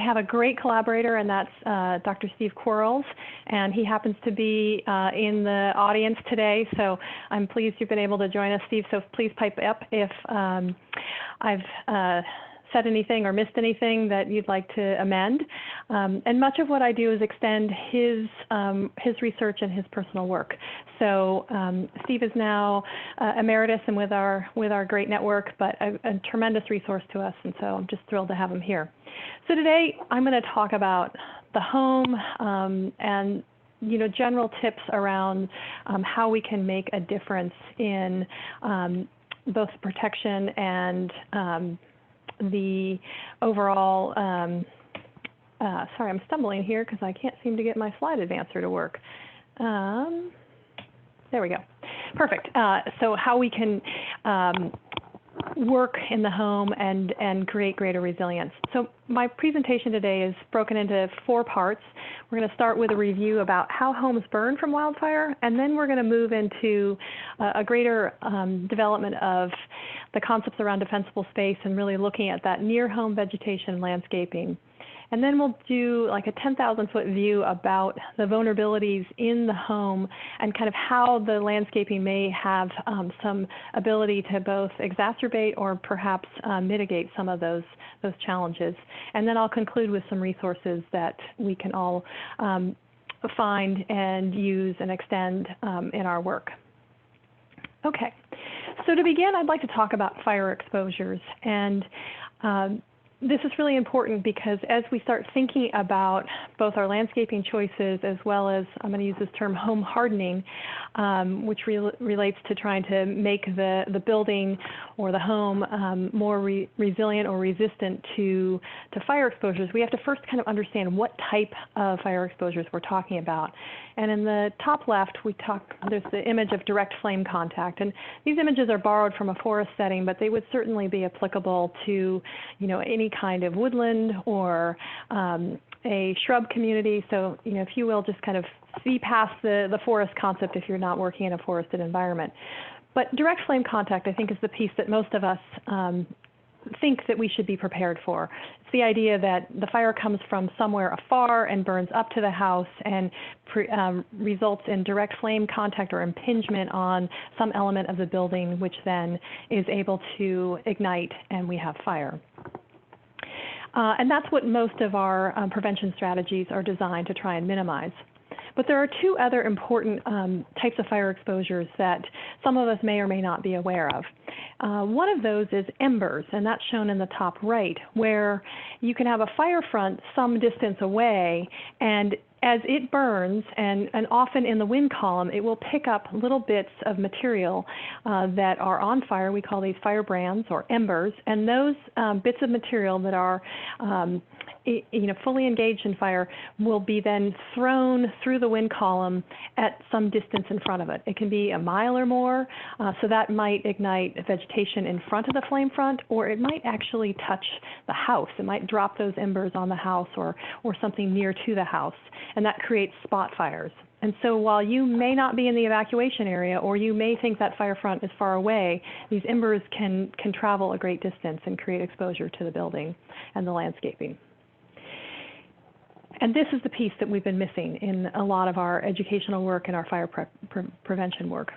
have a great collaborator, and that's Dr. Steve Quarles, and he happens to be in the audience today, so I'm pleased you've been able to join us, Steve, so please pipe up if I've said anything or missed anything that you'd like to amend. And much of what I do is extend his research and his personal work. So Steve is now emeritus and with our great network, but a tremendous resource to us, and so I'm just thrilled to have him here. So today I'm going to talk about the home and general tips around how we can make a difference in both protection and the overall, sorry, I'm stumbling here because I can't seem to get my slide advancer to work. There we go. Perfect. So how we can work in the home and create greater resilience. So my presentation today is broken into 4 parts. We're going to start with a review about how homes burn from wildfire, and then we're going to move into a greater development of the concepts around defensible space and really looking at that near home vegetation landscaping. And then we'll do like a 10,000-foot view about the vulnerabilities in the home and kind of how the landscaping may have some ability to both exacerbate or perhaps mitigate some of those challenges. And then I'll conclude with some resources that we can all find and use and extend in our work. Okay, so to begin, I'd like to talk about fire exposures. And this is really important because as we start thinking about both our landscaping choices as well as, I'm going to use this term, home hardening, which relates to trying to make the building or the home more resilient or resistant to fire exposures, we have to first kind of understand what type of fire exposures we're talking about. And in the top left, there's the image of direct flame contact. And these images are borrowed from a forest setting, but they would certainly be applicable to, any kind of woodland or a shrub community. So, if you will, just kind of see past the forest concept if you're not working in a forested environment. But direct flame contact, I think, is the piece that most of us think that we should be prepared for. It's the idea that the fire comes from somewhere afar and burns up to the house and results in direct flame contact or impingement on some element of the building, which then is able to ignite and we have fire. And that's what most of our prevention strategies are designed to try and minimize. But there are 2 other important types of fire exposures that some of us may or may not be aware of. One of those is embers, and that's shown in the top right, where you can have a fire front some distance away, and as it burns, and often in the wind column, it will pick up little bits of material that are on fire. We call these firebrands or embers, and those bits of material that are fully engaged in fire will be then thrown through the wind column at some distance in front of it. It can be a mile or more, so that might ignite vegetation in front of the flame front, or it might actually touch the house. It might drop those embers on the house or something near to the house, and that creates spot fires. And so while you may not be in the evacuation area, or you may think that fire front is far away, these embers can travel a great distance and create exposure to the building and the landscaping. And this is the piece that we've been missing in a lot of our educational work and our fire prevention work.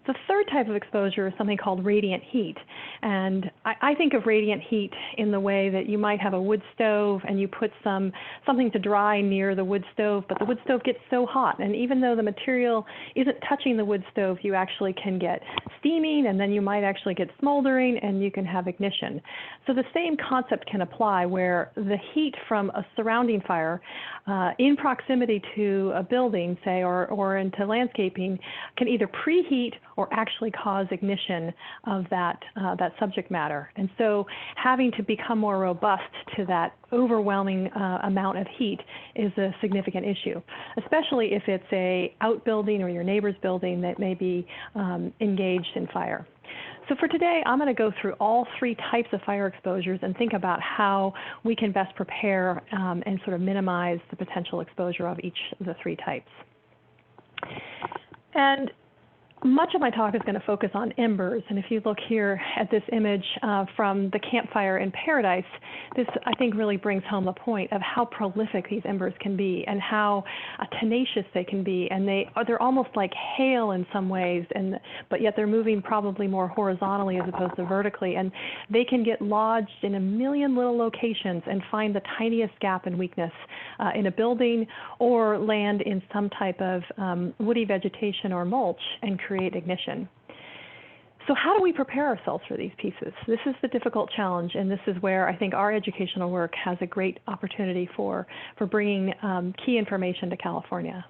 The third type of exposure is something called radiant heat. And I think of radiant heat in the way that you might have a wood stove and you put something to dry near the wood stove, but the wood stove gets so hot. And even though the material isn't touching the wood stove, you actually can get steaming, and then you might actually get smoldering, and you can have ignition. So the same concept can apply where the heat from a surrounding fire in proximity to a building, say, or into landscaping, can either preheat or actually cause ignition of that subject matter. And so having to become more robust to that overwhelming amount of heat is a significant issue, especially if it's a outbuilding or your neighbor's building that may be engaged in fire. So for today, I'm going to go through all 3 types of fire exposures and think about how we can best prepare and sort of minimize the potential exposure of each of the 3 types. And much of my talk is going to focus on embers, and if you look here at this image from the campfire in Paradise, this I think really brings home the point of how prolific these embers can be and how tenacious they can be, and they're almost like hail in some ways, but yet they're moving probably more horizontally as opposed to vertically, and they can get lodged in a million little locations and find the tiniest gap and weakness in a building or land in some type of woody vegetation or mulch and create ignition. So how do we prepare ourselves for these pieces? This is the difficult challenge, and this is where I think our educational work has a great opportunity for bringing key information to California.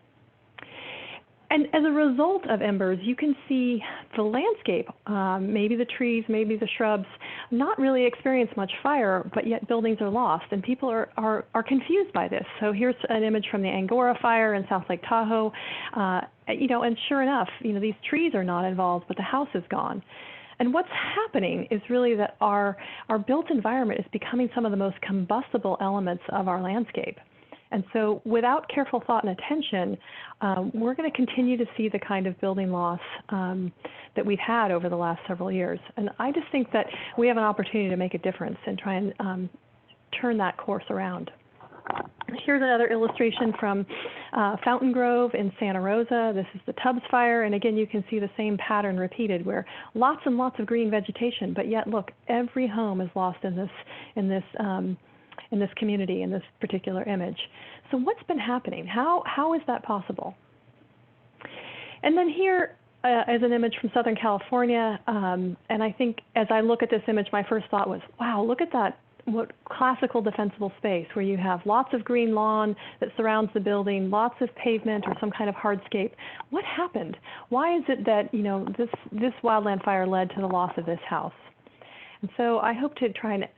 And as a result of embers, you can see the landscape, maybe the trees, maybe the shrubs, not really experience much fire, but yet buildings are lost, and people are confused by this. So here's an image from the Angora fire in South Lake Tahoe, and sure enough, these trees are not involved, but the house is gone. And what's happening is really that our built environment is becoming some of the most combustible elements of our landscape. And so without careful thought and attention, we're going to continue to see the kind of building loss that we've had over the last several years. And I just think that we have an opportunity to make a difference and try and turn that course around. Here's another illustration from Fountain Grove in Santa Rosa. This is the Tubbs fire, and again, you can see the same pattern repeated, where lots and lots of green vegetation, but yet look, every home is lost in this community, in this particular image. So what's been happening? How is that possible? And then here is an image from Southern California, and I think as I look at this image, my first thought was, wow, look at that, what classical defensible space where you have lots of green lawn that surrounds the building, lots of pavement or some kind of hardscape. What happened? Why is it that this wildland fire led to the loss of this house? And so I hope to try and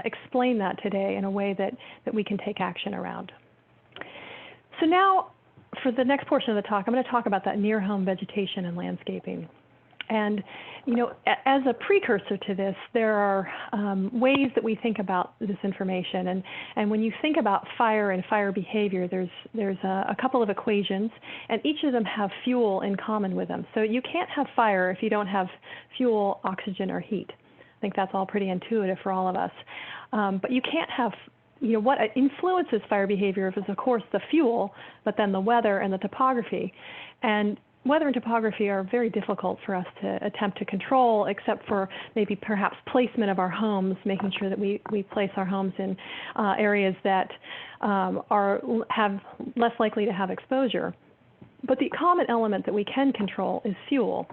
explain that today in a way that we can take action around. So now, for the next portion of the talk, I'm going to talk about that near-home vegetation and landscaping. And, as a precursor to this, there are ways that we think about this information. And when you think about fire and fire behavior, there's a couple of equations, and each of them have fuel in common with them. So you can't have fire if you don't have fuel, oxygen, or heat. I think that's all pretty intuitive for all of us. But you can't have, what influences fire behavior is, of course, the fuel, but then the weather and the topography. And weather and topography are very difficult for us to attempt to control, except for maybe perhaps placement of our homes, making sure that we place our homes in areas that are less likely to have exposure. But the common element that we can control is fuel.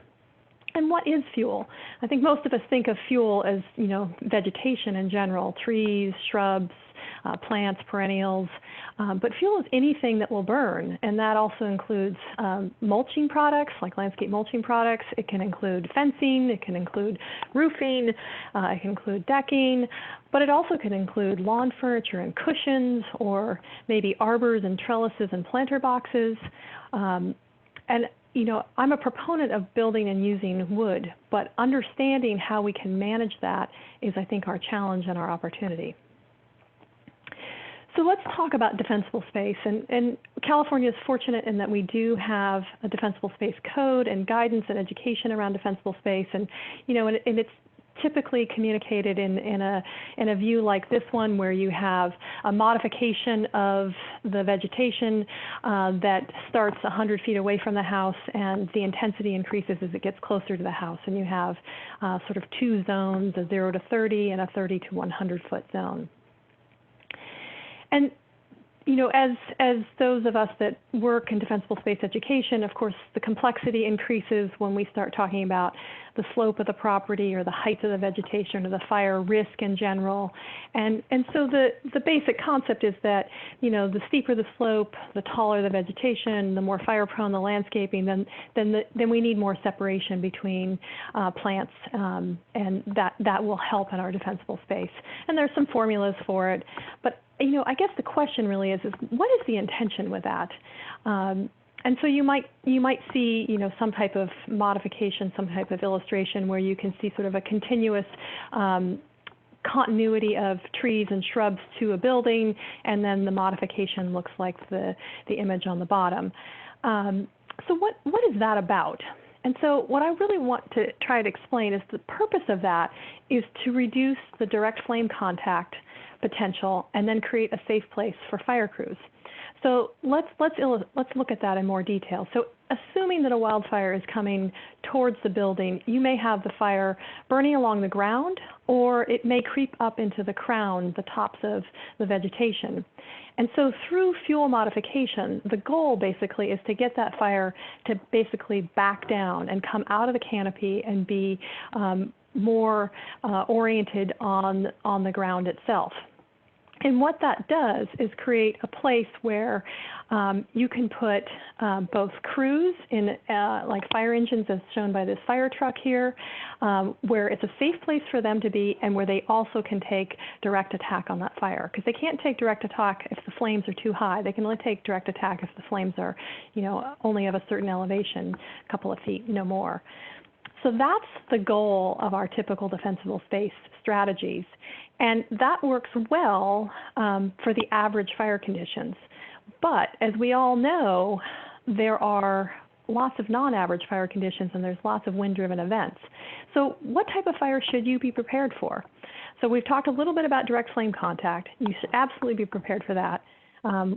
And what is fuel? I think most of us think of fuel as, vegetation in general, trees, shrubs, plants, perennials. But fuel is anything that will burn, and that also includes mulching products, like landscape mulching products. It can include fencing. It can include roofing. It can include decking. But it also can include lawn furniture and cushions, or maybe arbors and trellises and planter boxes. I'm a proponent of building and using wood, but understanding how we can manage that is, I think, our challenge and our opportunity. So let's talk about defensible space. And California is fortunate in that we do have a defensible space code and guidance and education around defensible space. And it's typically communicated in a view like this one, where you have a modification of the vegetation that starts 100 feet away from the house, and the intensity increases as it gets closer to the house. And you have sort of two zones, a 0 to 30 and a 30 to 100 foot zone. And as those of us that work in defensible space education, of course, the complexity increases when we start talking about the slope of the property or the height of the vegetation or the fire risk in general. And so the basic concept is that, the steeper the slope, the taller the vegetation, the more fire prone the landscaping, then we need more separation between plants, and that will help in our defensible space. And there's some formulas for it, but I guess the question really is what is the intention with that? And so you might see, some type of modification, some type of illustration where you can see sort of a continuous continuity of trees and shrubs to a building, and then the modification looks like the image on the bottom. So what is that about? And so what I really want to try to explain is the purpose of that is to reduce the direct flame contact potential and then create a safe place for fire crews. So let's look at that in more detail. So assuming that a wildfire is coming towards the building, you may have the fire burning along the ground, or it may creep up into the crown, the tops of the vegetation. And so through fuel modification, the goal basically is to get that fire to basically back down and come out of the canopy and be more oriented on the ground itself. And what that does is create a place where you can put both crews in like fire engines as shown by this fire truck here, where it's a safe place for them to be and where they also can take direct attack on that fire. Because they can't take direct attack if the flames are too high. They can only take direct attack if the flames are, only of a certain elevation, a couple of feet, no more. So that's the goal of our typical defensible space strategies. And that works well for the average fire conditions. But as we all know, there are lots of non-average fire conditions and there's lots of wind-driven events. So what type of fire should you be prepared for? So we've talked a little bit about direct flame contact. You should absolutely be prepared for that.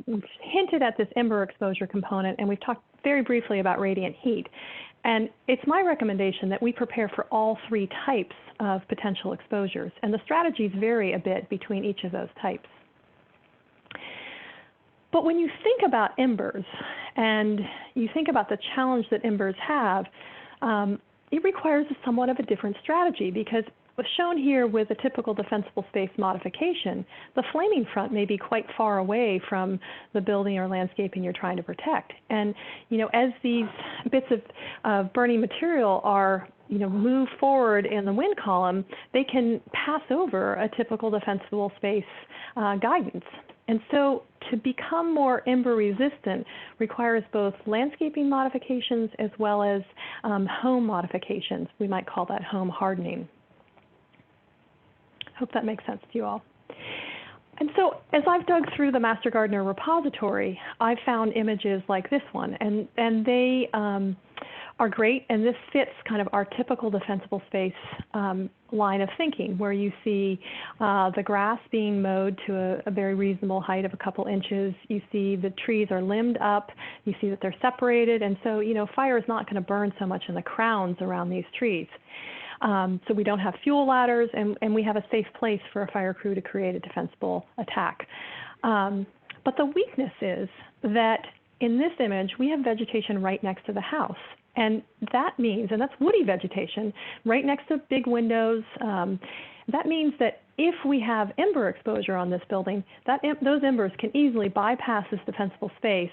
We've hinted at this ember exposure component, and we've talked very briefly about radiant heat. And it's my recommendation that we prepare for all three types of potential exposures, and the strategies vary a bit between each of those types. But when you think about embers and you think about the challenge that embers have, it requires somewhat of a different strategy, because shown here with a typical defensible space modification, the flaming front may be quite far away from the building or landscaping you're trying to protect. And as these bits of burning material are move forward in the wind column, they can pass over a typical defensible space guidance. And so to become more ember resistant requires both landscaping modifications as well as home modifications. We might call that home hardening. Hope that makes sense to you all. And so as I've dug through the Master Gardener repository, I've found images like this one, and they are great, and this fits kind of our typical defensible space line of thinking, where you see the grass being mowed to a very reasonable height of a couple inches. You see the trees are limbed up. You see that they're separated, and so fire is not going to burn so much in the crowns around these trees. So we don't have fuel ladders, and we have a safe place for a fire crew to create a defensible attack. But the weakness is that in this image, we have vegetation right next to the house. And that means, and that's woody vegetation, right next to big windows. That means that if we have ember exposure on this building, those embers can easily bypass this defensible space,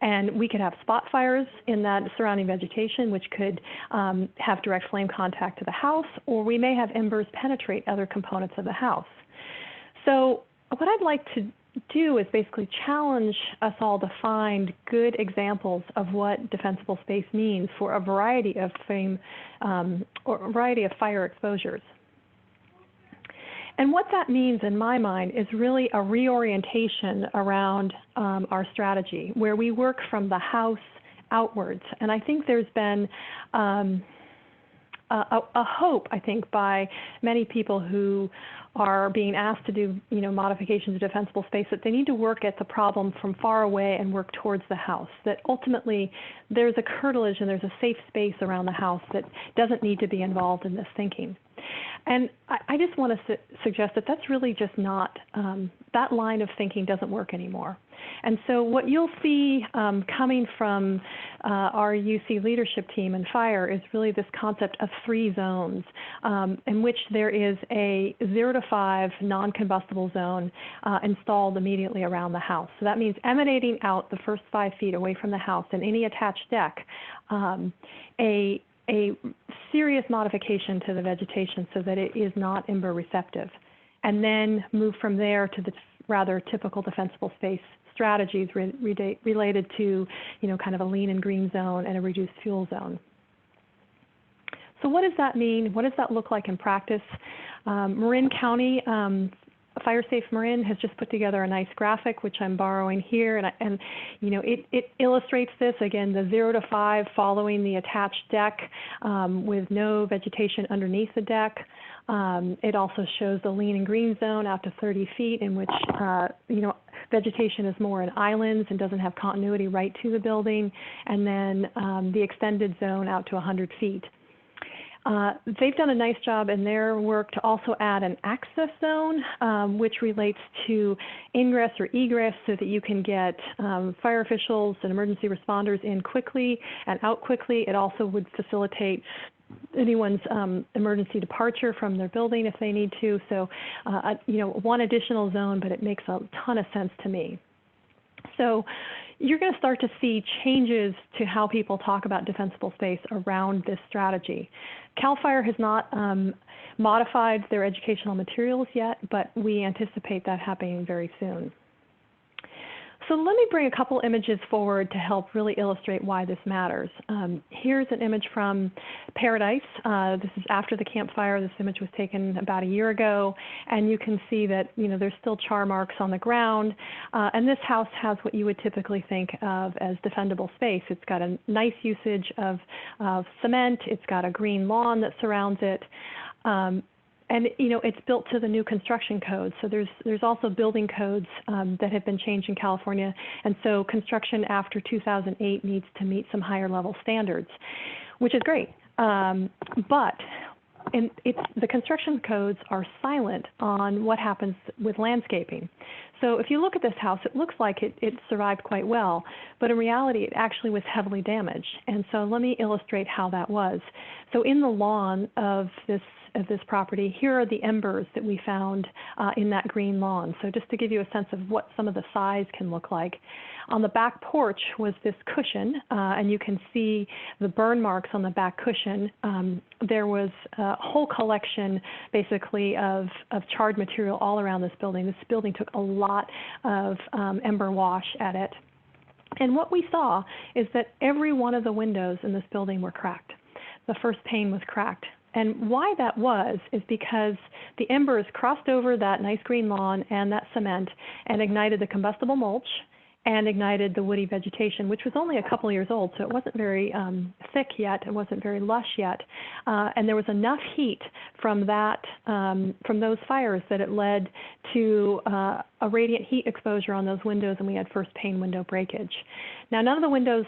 and we could have spot fires in that surrounding vegetation, which could have direct flame contact to the house, or we may have embers penetrate other components of the house. So what I'd like to do is basically challenge us all to find good examples of what defensible space means for a variety of fire exposures. And what that means in my mind is really a reorientation around our strategy, where we work from the house outwards. And I think there's been a hope, I think, by many people who are being asked to do, modifications of defensible space, that they need to work at the problem from far away and work towards the house, that ultimately there's a curtilage and there's a safe space around the house that doesn't need to be involved in this thinking. And I just want to suggest that that's really just not, that line of thinking doesn't work anymore. And so what you'll see coming from our UC leadership team in fire is really this concept of 3 zones, in which there is a 0 to 5 non-combustible zone installed immediately around the house. So that means emanating out the first 5 feet away from the house and any attached deck, a serious modification to the vegetation so that it is not ember receptive, and then move from there to the rather typical defensible space strategies related to, kind of a lean and green zone and a reduced fuel zone. So what does that mean? What does that look like in practice? Marin County Fire Safe Marin has just put together a nice graphic, which I'm borrowing here, and you know, it illustrates this, again, the 0 to 5 following the attached deck with no vegetation underneath the deck. It also shows the lean and green zone out to 30 feet in which, you know, vegetation is more in islands and doesn't have continuity right to the building, and then the extended zone out to 100 feet. They've done a nice job in their work to also add an access zone, which relates to ingress or egress so that you can get fire officials and emergency responders in quickly and out quickly. It also would facilitate anyone's emergency departure from their building if they need to. So, you know, one additional zone, but it makes a ton of sense to me. So you're going to start to see changes to how people talk about defensible space around this strategy. CAL FIRE has not modified their educational materials yet, but we anticipate that happening very soon. So let me bring a couple images forward to help really illustrate why this matters. Here's an image from Paradise. This is after the campfire. This image was taken about a year ago, and you can see that, you know, there's still char marks on the ground. And this house has what you would typically think of as defendable space. It's got a nice usage of cement. It's got a green lawn that surrounds it. And you know, it's built to the new construction code. So there's also building codes that have been changed in California, and so construction after 2008 needs to meet some higher level standards, which is great. But the construction codes are silent on what happens with landscaping. So if you look at this house, it looks like it survived quite well, but in reality, it actually was heavily damaged. And so let me illustrate how that was. So in the lawn of this property, here are the embers that we found in that green lawn. So just to give you a sense of what some of the size can look like. On the back porch was this cushion, and you can see the burn marks on the back cushion. There was a whole collection, basically, of charred material all around this building. This building took a lot of ember wash at it. And what we saw is that every one of the windows in this building were cracked. The first pane was cracked. And why that was is because the embers crossed over that nice green lawn and that cement and ignited the combustible mulch and ignited the woody vegetation, which was only a couple years old, so it wasn't very thick yet. It wasn't very lush yet. And there was enough heat from that, from those fires that it led to a radiant heat exposure on those windows, and we had first pane window breakage. Now, none of the windows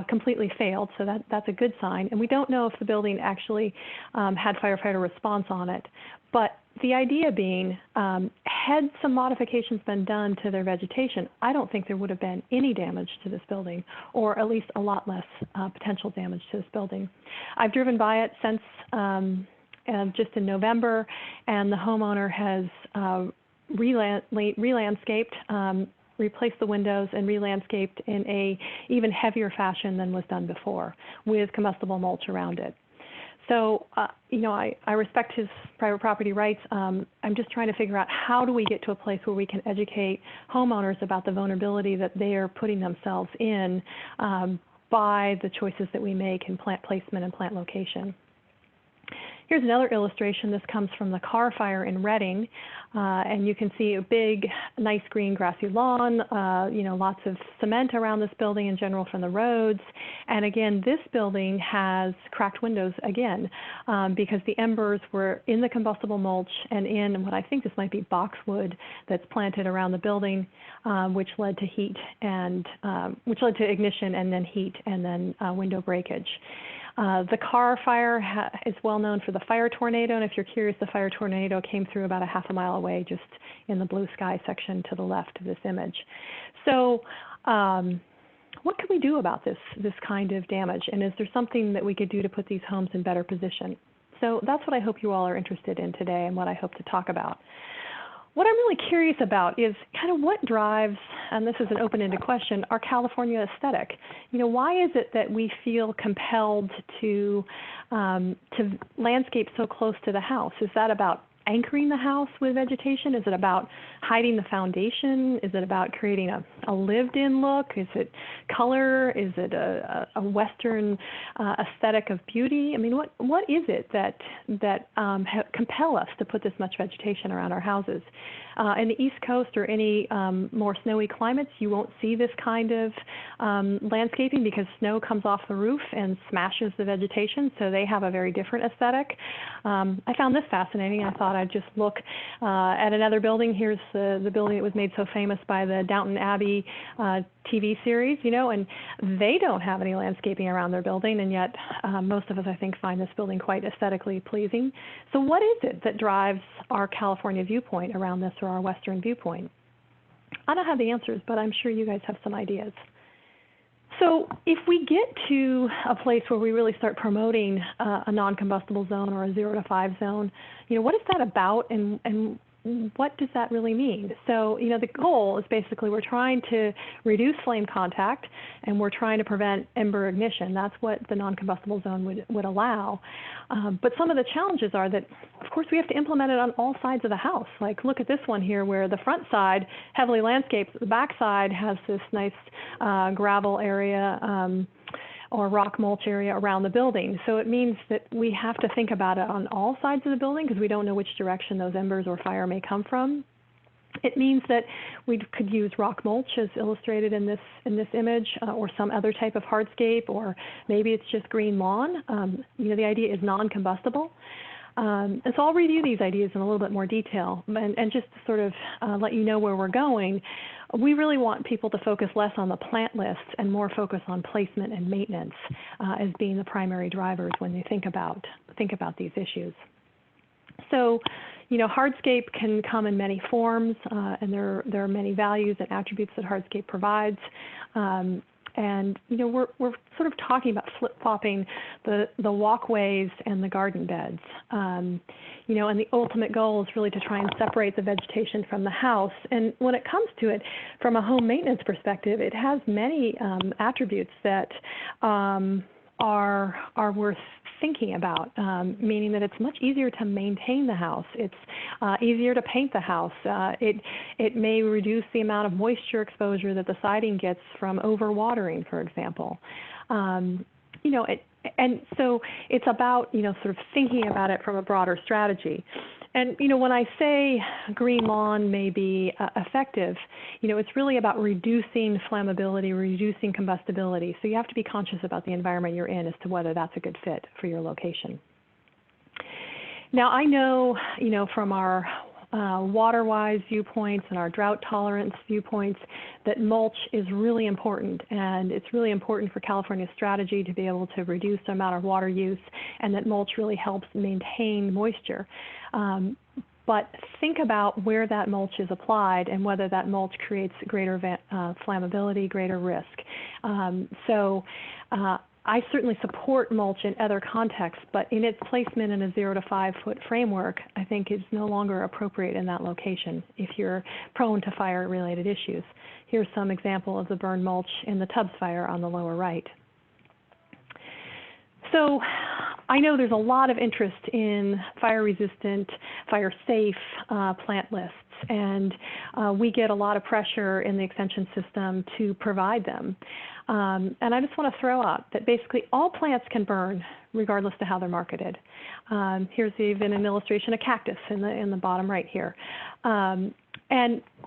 completely failed, so that's a good sign. And we don't know if the building actually had firefighter response on it. But the idea being, had some modifications been done to their vegetation, I don't think there would have been any damage to this building, or at least a lot less potential damage to this building. I've driven by it since just in November, and the homeowner has re-landscaped, replaced the windows, and re-landscaped in a even heavier fashion than was done before, with combustible mulch around it. So, you know, I respect his private property rights. I'm just trying to figure out how do we get to a place where we can educate homeowners about the vulnerability that they are putting themselves in by the choices that we make in plant placement and plant location. Here's another illustration. This comes from the car fire in Redding, and you can see a big, nice green grassy lawn, you know, lots of cement around this building in general from the roads. And again, this building has cracked windows again because the embers were in the combustible mulch and in what I think this might be boxwood that's planted around the building, which led to heat and which led to ignition and then heat and then window breakage. The car fire is well known for the fire tornado, and if you're curious, the fire tornado came through about a half a mile away, just in the blue sky section to the left of this image. So what can we do about this kind of damage, and is there something that we could do to put these homes in better position? So that's what I hope you all are interested in today and what I hope to talk about. What I'm really curious about is kind of what drives, and this is an open-ended question, our California aesthetic. You know, why is it that we feel compelled to landscape so close to the house? Is that about anchoring the house with vegetation? Is it about hiding the foundation? Is it about creating a lived-in look? Is it color? Is it a Western aesthetic of beauty? I mean, what is it that compel us to put this much vegetation around our houses? in the East Coast or any more snowy climates, you won't see this kind of landscaping because snow comes off the roof and smashes the vegetation, so they have a very different aesthetic. I found this fascinating. I thought I'd just look at another building. Here's the building that was made so famous by the Downton Abbey TV series, and they don't have any landscaping around their building, and yet most of us, I think, find this building quite aesthetically pleasing. So what is it that drives our California viewpoint around this, or our Western viewpoint? I don't have the answers, but I'm sure you guys have some ideas. So if we get to a place where we really start promoting a non-combustible zone or a 0 to 5 zone, what is that about, and what does that really mean? So, the goal is basically we're trying to reduce flame contact and we're trying to prevent ember ignition. That's what the non-combustible zone would allow. But some of the challenges are that, of course, we have to implement it on all sides of the house. Like, look at this one here where the front side, heavily landscaped, the back side has this nice gravel area or rock mulch area around the building. So it means that we have to think about it on all sides of the building because we don't know which direction those embers or fire may come from. It means that we could use rock mulch as illustrated in this image, or some other type of hardscape, or maybe it's just green lawn. The idea is non-combustible. And so I'll review these ideas in a little bit more detail, and just to sort of let you know where we're going. We really want people to focus less on the plant list and more focus on placement and maintenance as being the primary drivers when they think about these issues. So, hardscape can come in many forms, and there are many values and attributes that hardscape provides. And we're sort of talking about flip-flopping the walkways and the garden beds. And the ultimate goal is really to try and separate the vegetation from the house. And when it comes to it, from a home maintenance perspective, it has many attributes that are worth thinking about, meaning that it's much easier to maintain the house. It's easier to paint the house. It may reduce the amount of moisture exposure that the siding gets from overwatering, for example. And so it's about, sort of thinking about it from a broader strategy. And, when I say green lawn may be effective, it's really about reducing flammability, reducing combustibility. So you have to be conscious about the environment you're in as to whether that's a good fit for your location. Now, I know, from our water-wise viewpoints and our drought tolerance viewpoints that mulch is really important, and it's really important for California's strategy to be able to reduce the amount of water use, and that mulch really helps maintain moisture. But think about where that mulch is applied and whether that mulch creates greater flammability, greater risk. I certainly support mulch in other contexts, but in its placement in a 0 to 5 foot framework, I think is no longer appropriate in that location if you're prone to fire-related issues. Here's some example of the burned mulch in the Tubbs fire on the lower right. So I know there's a lot of interest in fire-resistant, fire-safe plant lists, and we get a lot of pressure in the extension system to provide them. And I just want to throw out that basically all plants can burn regardless to how they're marketed. Here's even an illustration of cactus in the bottom right here. And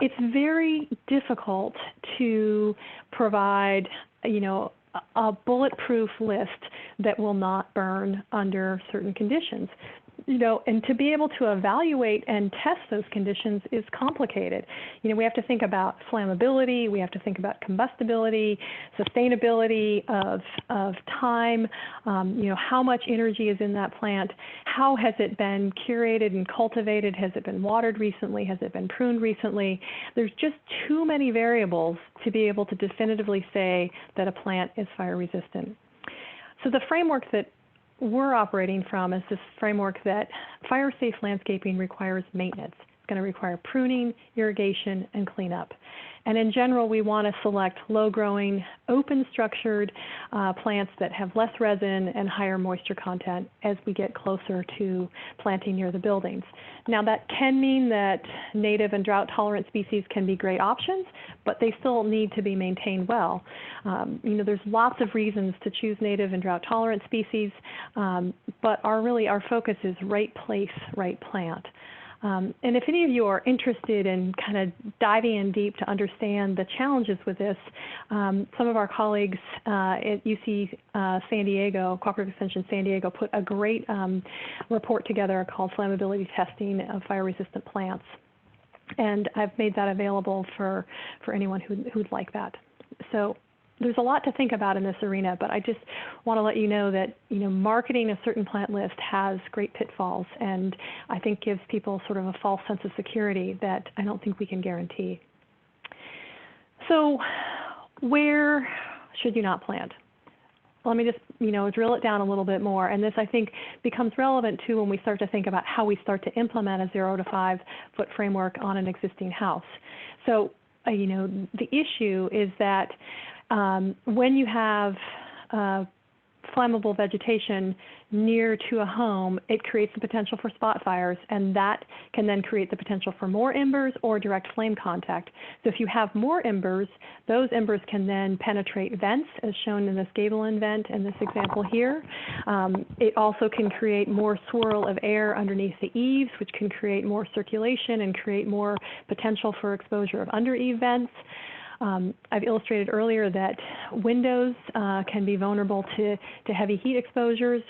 it's very difficult to provide, a bulletproof list that will not burn under certain conditions. And to be able to evaluate and test those conditions is complicated. We have to think about flammability, we have to think about combustibility, sustainability of time, how much energy is in that plant, how has it been curated and cultivated, has it been watered recently, has it been pruned recently. There's just too many variables to be able to definitively say that a plant is fire resistant. So the framework that we're operating from is this framework that fire-safe landscaping requires maintenance. It's going to require pruning, irrigation, and cleanup. And in general, we want to select low-growing, open-structured plants that have less resin and higher moisture content as we get closer to planting near the buildings. Now, that can mean that native and drought-tolerant species can be great options, but they still need to be maintained well. There's lots of reasons to choose native and drought-tolerant species, but our focus is right place, right plant. And if any of you are interested in kind of diving in deep to understand the challenges with this, some of our colleagues at UC San Diego, Cooperative Extension San Diego, put a great report together called Flammability Testing of Fire-Resistant Plants. And I've made that available for anyone who'd like that. So there's a lot to think about in this arena, but I just want to let you know that marketing a certain plant list has great pitfalls, and I think gives people sort of a false sense of security that I don't think we can guarantee. So where should you not plant? Let me just drill it down a little bit more, and this I think becomes relevant too when we start to think about how we start to implement a 0 to 5 foot framework on an existing house. So the issue is that when you have flammable vegetation near to a home, it creates the potential for spot fires, and that can then create the potential for more embers or direct flame contact. So if you have more embers, those embers can then penetrate vents, as shown in this gable end vent in this example here. It also can create more swirl of air underneath the eaves, which can create more circulation and create more potential for exposure of under eave vents. I've illustrated earlier that windows can be vulnerable to heavy heat exposures,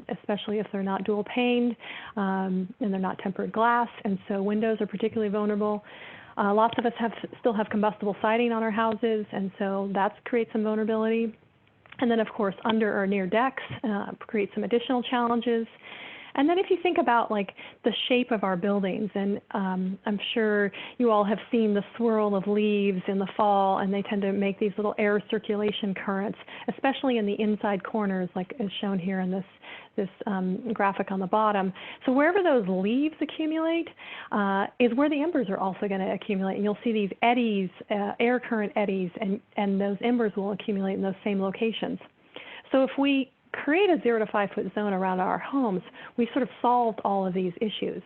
especially if they're not dual paned and they're not tempered glass, and so windows are particularly vulnerable. Lots of us still have combustible siding on our houses, and so that creates some vulnerability. And then, of course, under or near decks creates some additional challenges. And then if you think about the shape of our buildings, and I'm sure you all have seen the swirl of leaves in the fall, and they tend to make these little air circulation currents, especially in the inside corners, like as shown here in this graphic on the bottom. So wherever those leaves accumulate is where the embers are also going to accumulate. And you'll see these eddies, air current eddies, and those embers will accumulate in those same locations. So if we create a 0 to 5 foot zone around our homes, we've sort of solved all of these issues.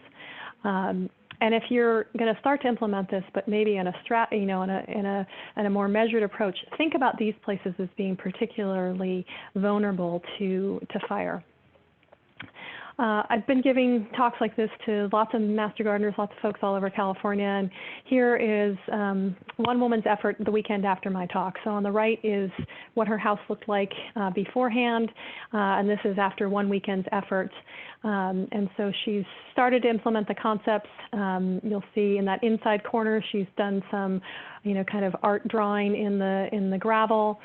And if you're going to start to implement this, but maybe in a more measured approach, think about these places as being particularly vulnerable to fire. I've been giving talks like this to lots of master gardeners, lots of folks all over California, and here is one woman's effort the weekend after my talk. So on the right is what her house looked like beforehand, and this is after one weekend's effort. And so she's started to implement the concepts. You'll see in that inside corner she's done some kind of art drawing in the gravel.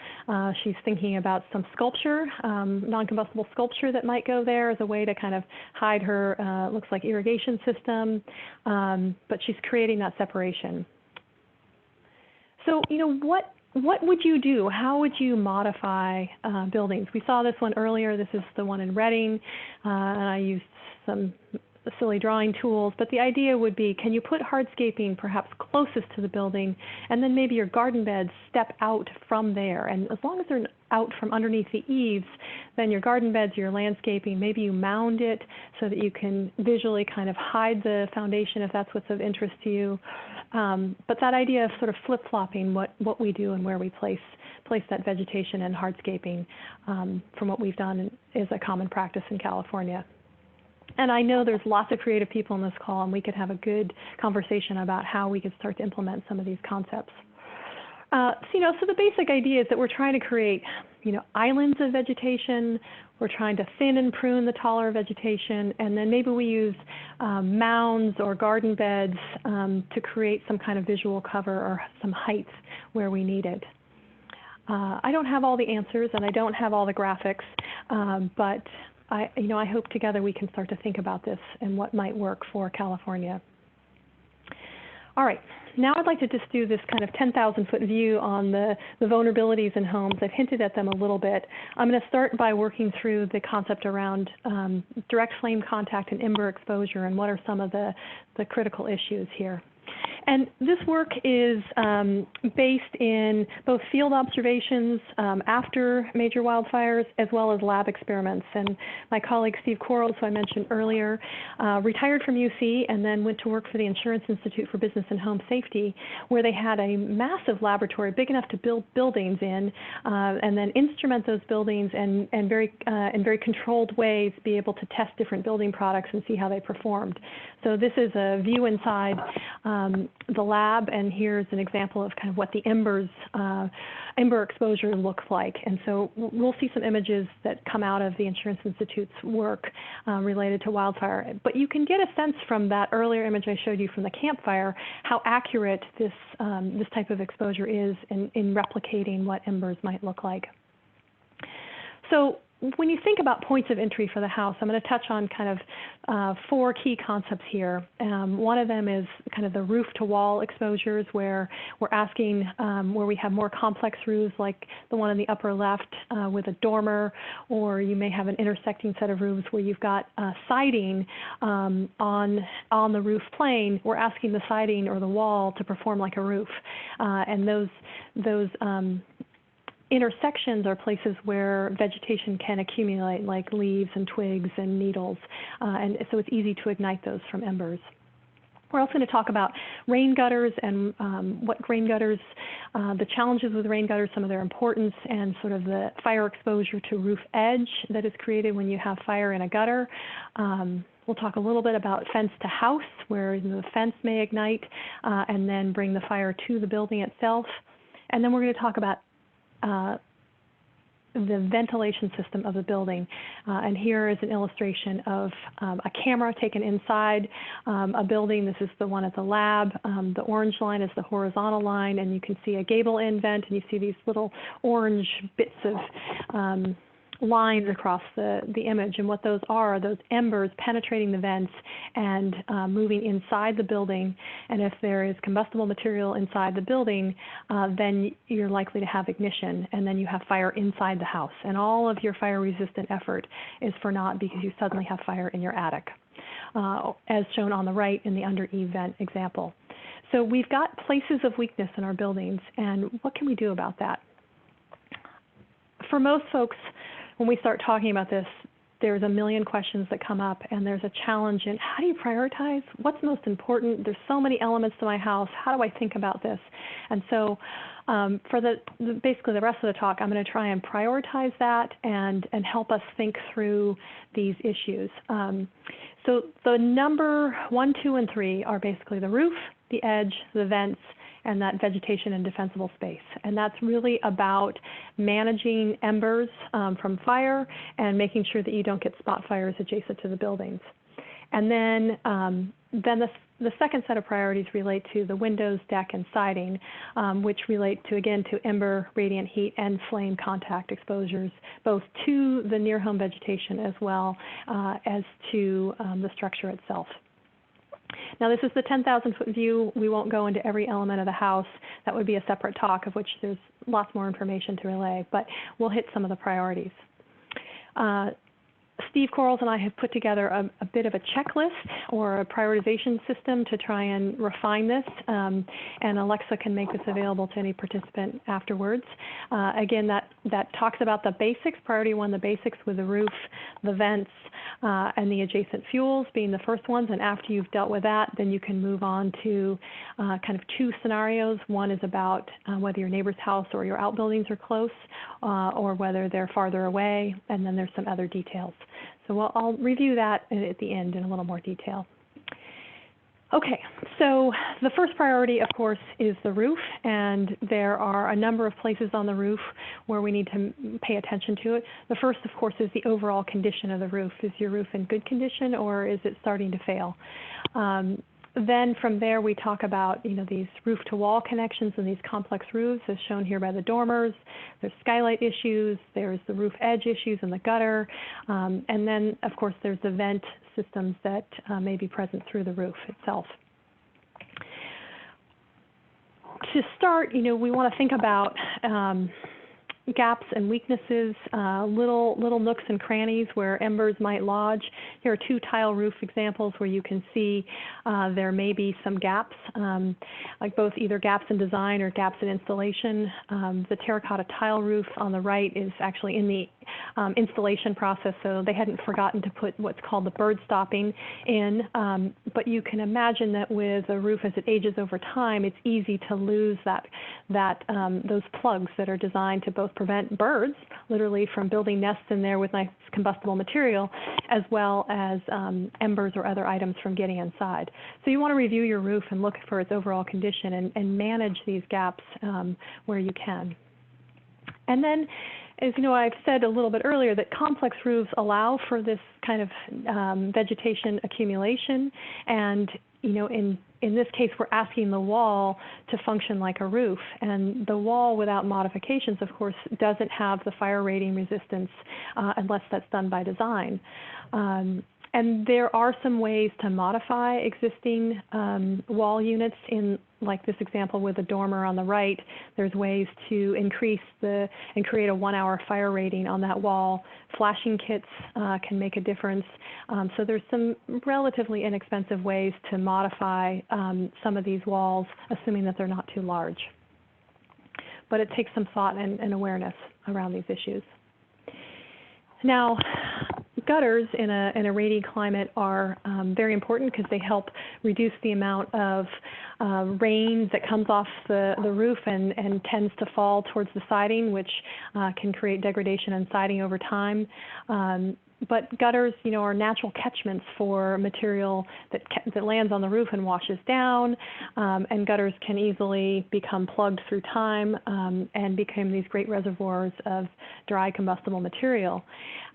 She's thinking about some sculpture, non-combustible sculpture that might go there as a way to kind of hide her, looks like irrigation system, but she's creating that separation. So, what would you do? How would you modify buildings? We saw this one earlier. This is the one in Reading, and I used some silly drawing tools, but the idea would be, can you put hardscaping perhaps closest to the building, and then maybe your garden beds step out from there, and as long as they're out from underneath the eaves, then your garden beds, your landscaping, maybe you mound it so that you can visually kind of hide the foundation if that's what's of interest to you. But that idea of sort of flip-flopping what we do and where we place that vegetation and hardscaping from what we've done is a common practice in California. And I know there's lots of creative people in this call, and we could have a good conversation about how we could start to implement some of these concepts. So the basic idea is that we're trying to create, islands of vegetation. We're trying to thin and prune the taller vegetation, and then maybe we use mounds or garden beds to create some kind of visual cover or some height where we need it. I don't have all the answers, and I don't have all the graphics, but I hope together we can start to think about this and what might work for California. All right, now I'd like to just do this kind of 10,000-foot view on the vulnerabilities in homes. I've hinted at them a little bit. I'm going to start by working through the concept around direct flame contact and ember exposure and what are some of the critical issues here. And this work is based in both field observations after major wildfires as well as lab experiments. And my colleague Steve Quarles, who I mentioned earlier, retired from UC and then went to work for the Insurance Institute for Business and Home Safety, where they had a massive laboratory big enough to build buildings in and then instrument those buildings and in very controlled ways be able to test different building products and see how they performed. So this is a view inside the lab, and here's an example of kind of what the ember exposure looks like. And so we'll see some images that come out of the Insurance Institute's work related to wildfire. But you can get a sense from that earlier image I showed you from the campfire how accurate this type of exposure is in replicating what embers might look like. So when you think about points of entry for the house, I'm going to touch on kind of 4 key concepts here. One of them is kind of the roof-to-wall exposures, where we're asking where we have more complex roofs, like the one in the upper left with a dormer, or you may have an intersecting set of roofs where you've got siding on the roof plane. We're asking the siding or the wall to perform like a roof, and those intersections are places where vegetation can accumulate, like leaves and twigs and needles, and so it's easy to ignite those from embers. We're also going to talk about rain gutters and what rain gutters, the challenges with rain gutters, some of their importance, and sort of the fire exposure to roof edge that is created when you have fire in a gutter. We'll talk a little bit about fence to house, where the fence may ignite and then bring the fire to the building itself. And then we're going to talk about the ventilation system of the building. And here is an illustration of a camera taken inside a building. This is the one at the lab. The orange line is the horizontal line, and you can see a gable end vent, and you see these little orange bits of lines across the image. And what those are those embers penetrating the vents and moving inside the building. And if there is combustible material inside the building, then you're likely to have ignition, and then you have fire inside the house. And all of your fire-resistant effort is for naught because you suddenly have fire in your attic, as shown on the right in the under-eave vent example. So we've got places of weakness in our buildings, and what can we do about that? For most folks, when we start talking about this, there's a million questions that come up, and there's a challenge in how do you prioritize? What's most important? There's so many elements to my house. How do I think about this? And so for basically the rest of the talk, I'm going to try and prioritize that and help us think through these issues. So the number 1, 2, and 3 are basically the roof, the edge, the vents, and that vegetation and defensible space. And that's really about managing embers from fire and making sure that you don't get spot fires adjacent to the buildings. And then the second set of priorities relate to the windows, deck, and siding, which relate to, again, to ember, radiant heat, and flame contact exposures, both to the near-home vegetation as well as to the structure itself. Now, this is the 10,000-foot view. We won't go into every element of the house. That would be a separate talk, of which there's lots more information to relay, but we'll hit some of the priorities. Steve Quarles and I have put together a bit of a checklist or a prioritization system to try and refine this, and Alexa can make this available to any participant afterwards. Again, that talks about the basics, priority 1, the basics with the roof, the vents, and the adjacent fuels being the first ones, and after you've dealt with that, then you can move on to kind of 2 scenarios. One is about whether your neighbor's house or your outbuildings are close, or whether they're farther away, and then there's some other details. So I'll review that at the end in a little more detail. Okay, so the first priority, of course, is the roof, and there are a number of places on the roof where we need to pay attention to it. The first, of course, is the overall condition of the roof. Is your roof in good condition, or is it starting to fail? Then from there, we talk about these roof-to-wall connections and these complex roofs, as shown here by the dormers. There's skylight issues. There's the roof edge issues in the gutter. And then, of course, there's the vent systems that may be present through the roof itself. To start, we want to think about gaps and weaknesses, little nooks and crannies where embers might lodge. Here are two tile roof examples where you can see there may be some gaps, like both either gaps in design or gaps in installation. The terracotta tile roof on the right is actually in the installation process, so they hadn't forgotten to put what's called the bird stopping in, but you can imagine that with a roof as it ages over time, it's easy to lose those plugs that are designed to both prevent birds, literally from building nests in there with nice combustible material, as well as embers or other items from getting inside. So you want to review your roof and look for its overall condition and manage these gaps where you can. And then, as you know, I've said a little bit earlier that complex roofs allow for this kind of vegetation accumulation, and in this case, we're asking the wall to function like a roof, and the wall without modifications, of course, doesn't have the fire rating resistance unless that's done by design. And there are some ways to modify existing wall units in, like this example with the dormer on the right. There's ways to increase and create a 1-hour fire rating on that wall. Flashing kits can make a difference. So there's some relatively inexpensive ways to modify some of these walls, assuming that they're not too large. But it takes some thought and awareness around these issues. Now, gutters in a rainy climate are very important because they help reduce the amount of rain that comes off the roof and tends to fall towards the siding, which can create degradation in siding over time. But gutters, are natural catchments for material that lands on the roof and washes down, and gutters can easily become plugged through time and become these great reservoirs of dry combustible material.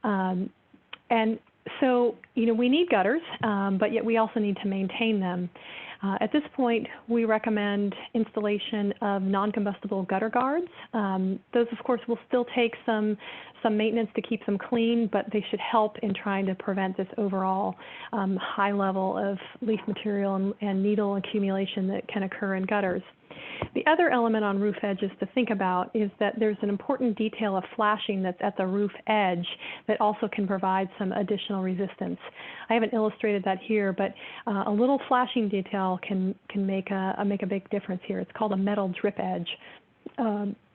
And so, we need gutters, but yet we also need to maintain them. At this point, we recommend installation of non-combustible gutter guards. Those, of course, will still take some maintenance to keep them clean, but they should help in trying to prevent this overall high level of leaf material and needle accumulation that can occur in gutters. The other element on roof edges to think about is that there's an important detail of flashing that's at the roof edge that also can provide some additional resistance. I haven't illustrated that here, but a little flashing detail can make a big difference here. It's called a metal drip edge.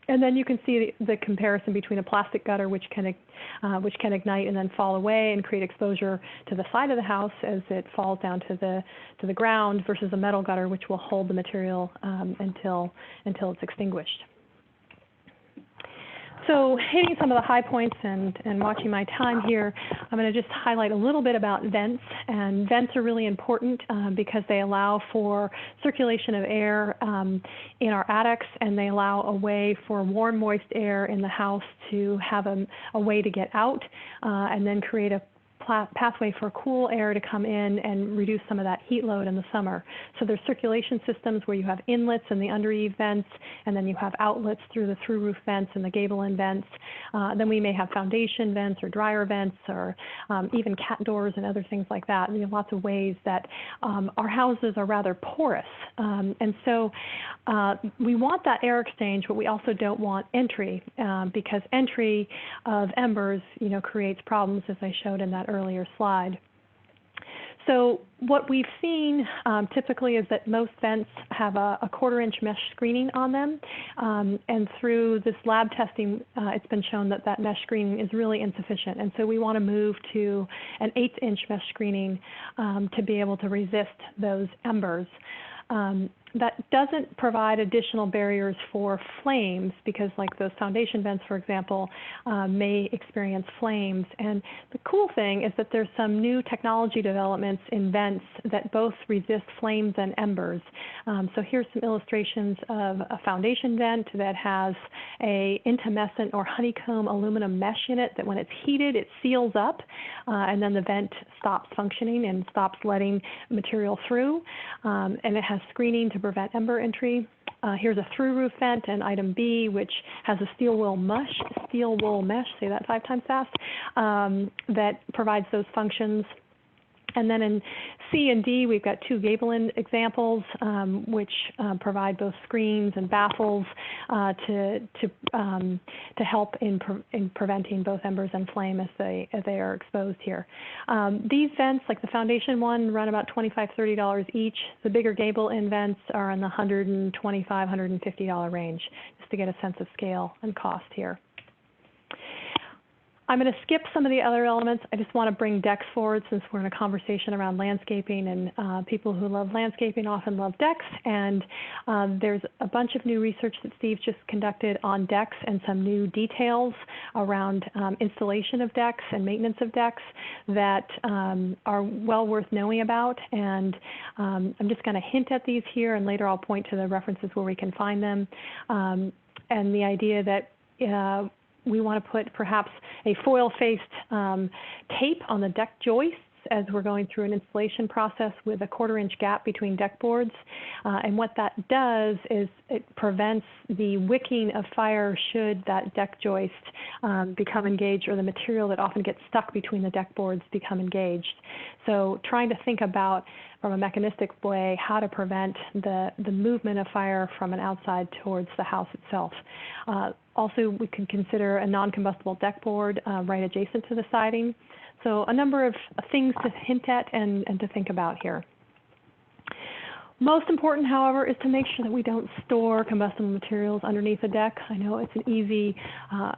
And then you can see the comparison between a plastic gutter, which can ignite and then fall away and create exposure to the side of the house as it falls down to the ground, versus a metal gutter, which will hold the material until it's extinguished. So hitting some of the high points and watching my time here, I'm going to just highlight a little bit about vents. And vents are really important because they allow for circulation of air in our attics, and they allow a way for warm, moist air in the house to have a way to get out and then create a pathway for cool air to come in and reduce some of that heat load in the summer. So there's circulation systems where you have inlets in the under-eave vents, and then you have outlets through the through-roof vents and the gable-end vents. Then we may have foundation vents or dryer vents or even cat doors and other things like that. We have lots of ways that our houses are rather porous. And so we want that air exchange, but we also don't want entry because entry of embers, creates problems, as I showed in that earlier slide. So what we've seen typically is that most vents have a 1/4-inch mesh screening on them, and through this lab testing, it's been shown that mesh screening is really insufficient, and so we want to move to an 1/8-inch mesh screening to be able to resist those embers. That doesn't provide additional barriers for flames because, like those foundation vents, for example, may experience flames. And the cool thing is that there's some new technology developments in vents that both resist flames and embers. So here's some illustrations of a foundation vent that has a intumescent or honeycomb aluminum mesh in it that when it's heated, it seals up, and then the vent stops functioning and stops letting material through. And it has screening to prevent ember entry. Here's a through-roof vent, and item B, which has a steel wool mesh, say that 5 times fast, that provides those functions. And then in C and D, we've got two gable-end examples, which provide both screens and baffles to help in preventing both embers and flame as they are exposed here. These vents, like the foundation one, run about $25, $30 each. The bigger gable-end vents are in the $125, $150 range, just to get a sense of scale and cost here. I'm going to skip some of the other elements. I just want to bring decks forward since we're in a conversation around landscaping, and people who love landscaping often love decks. And there's a bunch of new research that Steve just conducted on decks and some new details around installation of decks and maintenance of decks that are well worth knowing about. And I'm just going to hint at these here, and later I'll point to the references where we can find them. And the idea that we want to put perhaps a foil-faced tape on the deck joists as we're going through an installation process with a 1/4-inch gap between deck boards. And what that does is it prevents the wicking of fire should that deck joist become engaged, or the material that often gets stuck between the deck boards become engaged. So trying to think about, from a mechanistic way, how to prevent the movement of fire from an outside towards the house itself. Also, we could consider a non-combustible deck board right adjacent to the siding. So a number of things to hint at and to think about here. Most important, however, is to make sure that we don't store combustible materials underneath the deck. I know it's an easy,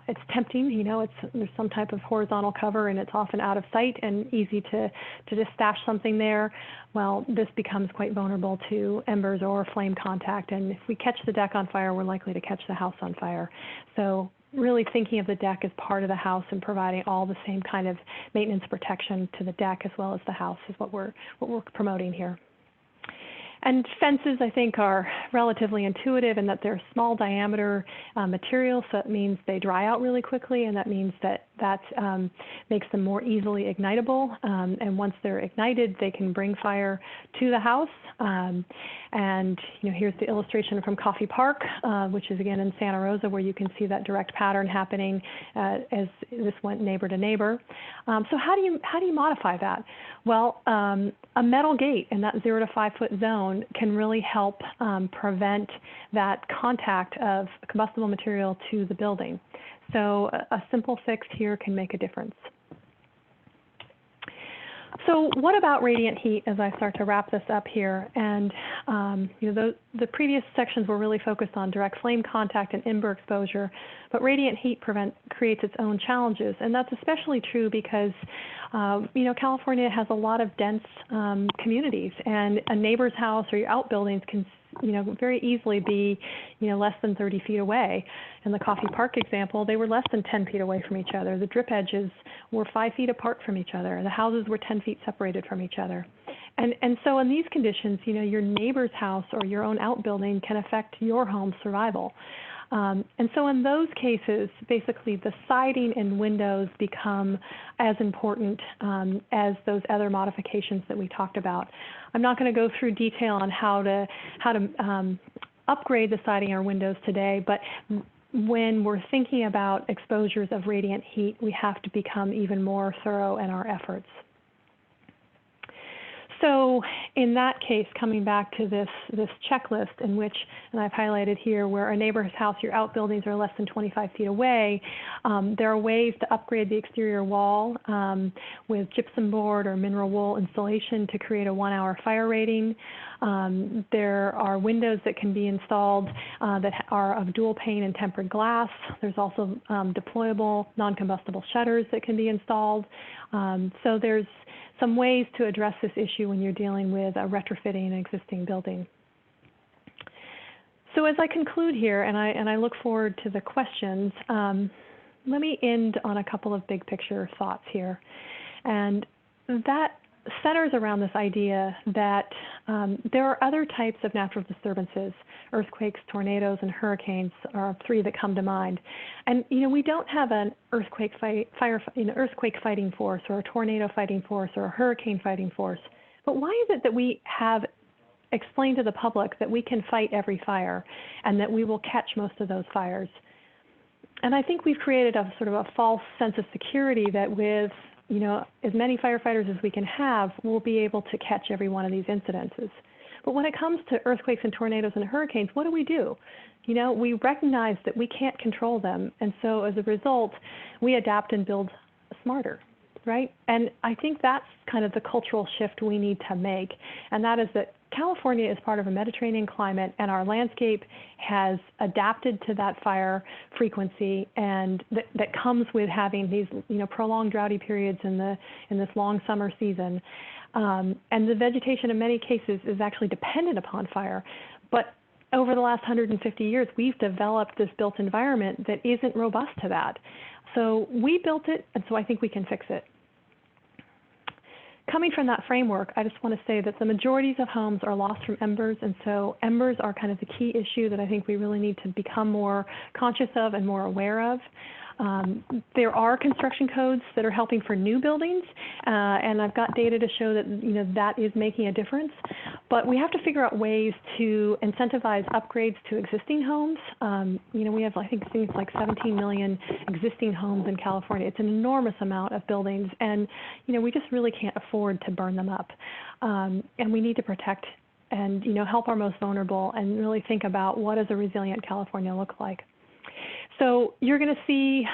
it's tempting, you know, there's some type of horizontal cover and it's often out of sight and easy to just stash something there. Well, this becomes quite vulnerable to embers or flame contact, and if we catch the deck on fire, we're likely to catch the house on fire. So really thinking of the deck as part of the house and providing all the same kind of maintenance protection to the deck as well as the house is what we're promoting here. And fences, I think, are relatively intuitive in that they're small diameter materials, so it means they dry out really quickly, and that means that makes them more easily ignitable. And once they're ignited, they can bring fire to the house. And you know, here's the illustration from Coffey Park, which is again in Santa Rosa, where you can see that direct pattern happening as this went neighbor to neighbor. So how do you modify that? Well, a metal gate in that 0 to 5 foot zone can really help prevent that contact of combustible material to the building. So a simple fix here can make a difference. So what about radiant heat as I start to wrap this up here? And you know, the previous sections were really focused on direct flame contact and ember exposure, but radiant heat creates its own challenges. And that's especially true because you know, California has a lot of dense communities, and a neighbor's house or your outbuildings can very easily be less than 30 feet away. In the Coffey Park example, they were less than 10 feet away from each other. The drip edges were 5 feet apart from each other. The houses were 10 feet separated from each other. And so in these conditions, your neighbor's house or your own outbuilding can affect your home's survival. And so in those cases, basically the siding and windows become as important as those other modifications that we talked about. I'm not going to go through detail on how to upgrade the siding or windows today, but when we're thinking about exposures of radiant heat, we have to become even more thorough in our efforts. So in that case, coming back to this checklist in which, and I've highlighted here, where a neighbor's house, your outbuildings are less than 25 feet away, there are ways to upgrade the exterior wall with gypsum board or mineral wool insulation to create a 1-hour fire rating. There are windows that can be installed that are of dual pane and tempered glass. There's also deployable non-combustible shutters that can be installed. So there's some ways to address this issue when you're dealing with retrofitting an existing building. So as I conclude here, and I look forward to the questions, let me end on a couple of big picture thoughts here. And that centers around this idea that there are other types of natural disturbances. Earthquakes, tornadoes, and hurricanes are 3 that come to mind. And we don't have an earthquake fighting force, or a tornado fighting force, or a hurricane fighting force. But why is it that we have explained to the public that we can fight every fire and that we will catch most of those fires? And I think we've created a sort of a false sense of security that with as many firefighters as we can have, we'll be able to catch every one of these incidences. But when it comes to earthquakes and tornadoes and hurricanes, what do? We recognize that we can't control them, and so as a result, we adapt and build smarter, right? And I think that's kind of the cultural shift we need to make, and that is that California is part of a Mediterranean climate, and our landscape has adapted to that fire frequency, and that comes with having these, prolonged droughty periods in this long summer season. And the vegetation in many cases is actually dependent upon fire, but over the last 150 years, we've developed this built environment that isn't robust to that. So we built it, and so I think we can fix it. Coming from that framework, I just want to say that the majorities of homes are lost from embers, and so embers are kind of the key issue that I think we really need to become more conscious of and more aware of. There are construction codes that are helping for new buildings, and I've got data to show that that is making a difference. But we have to figure out ways to incentivize upgrades to existing homes. We have, I think, things like 17 million existing homes in California. It's an enormous amount of buildings, and we just really can't afford to burn them up. And we need to protect and help our most vulnerable, and really think about what does a resilient California look like. So you're going to see,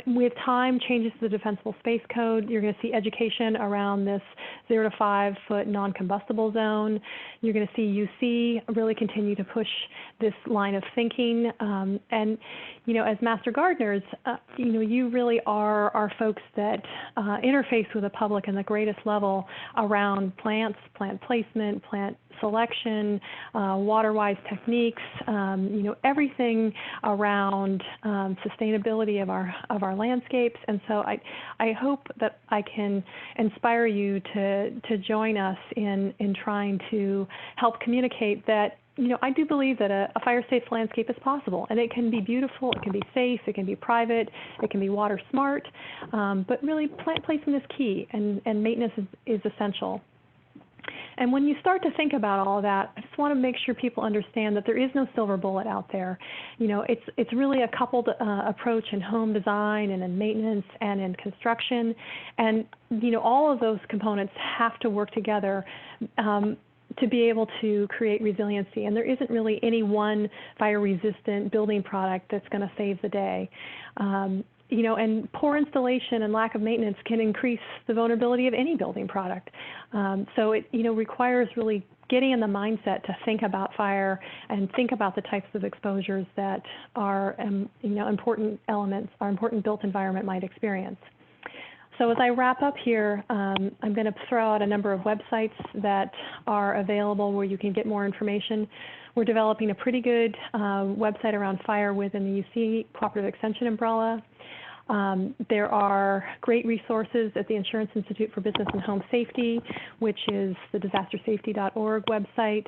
with time, changes to the Defensible Space Code. You're going to see education around this 0 to 5 foot non-combustible zone. You're going to see UC really continue to push this line of thinking. And, as master gardeners, you really are folks that interface with the public in the greatest level around plants, plant placement, plant selection, water-wise techniques, everything around sustainability of our landscapes. And so I hope that I can inspire you to join us in trying to help communicate that I do believe that a fire-safe landscape is possible, and it can be beautiful, it can be safe, it can be private, it can be water smart, but really plant placement is key, and maintenance is essential. And when you start to think about all of that, I just want to make sure people understand that there is no silver bullet out there. It's really a coupled approach in home design and in maintenance and in construction, and all of those components have to work together to be able to create resiliency. And there isn't really any one fire-resistant building product that's going to save the day. And poor installation and lack of maintenance can increase the vulnerability of any building product. So it, requires really getting in the mindset to think about fire and think about the types of exposures that our, important elements, our important built environment might experience. So as I wrap up here, I'm going to throw out a number of websites that are available where you can get more information. We're developing a pretty good website around fire within the UC Cooperative Extension umbrella. There are great resources at the Insurance Institute for Business and Home Safety, which is the disastersafety.org website.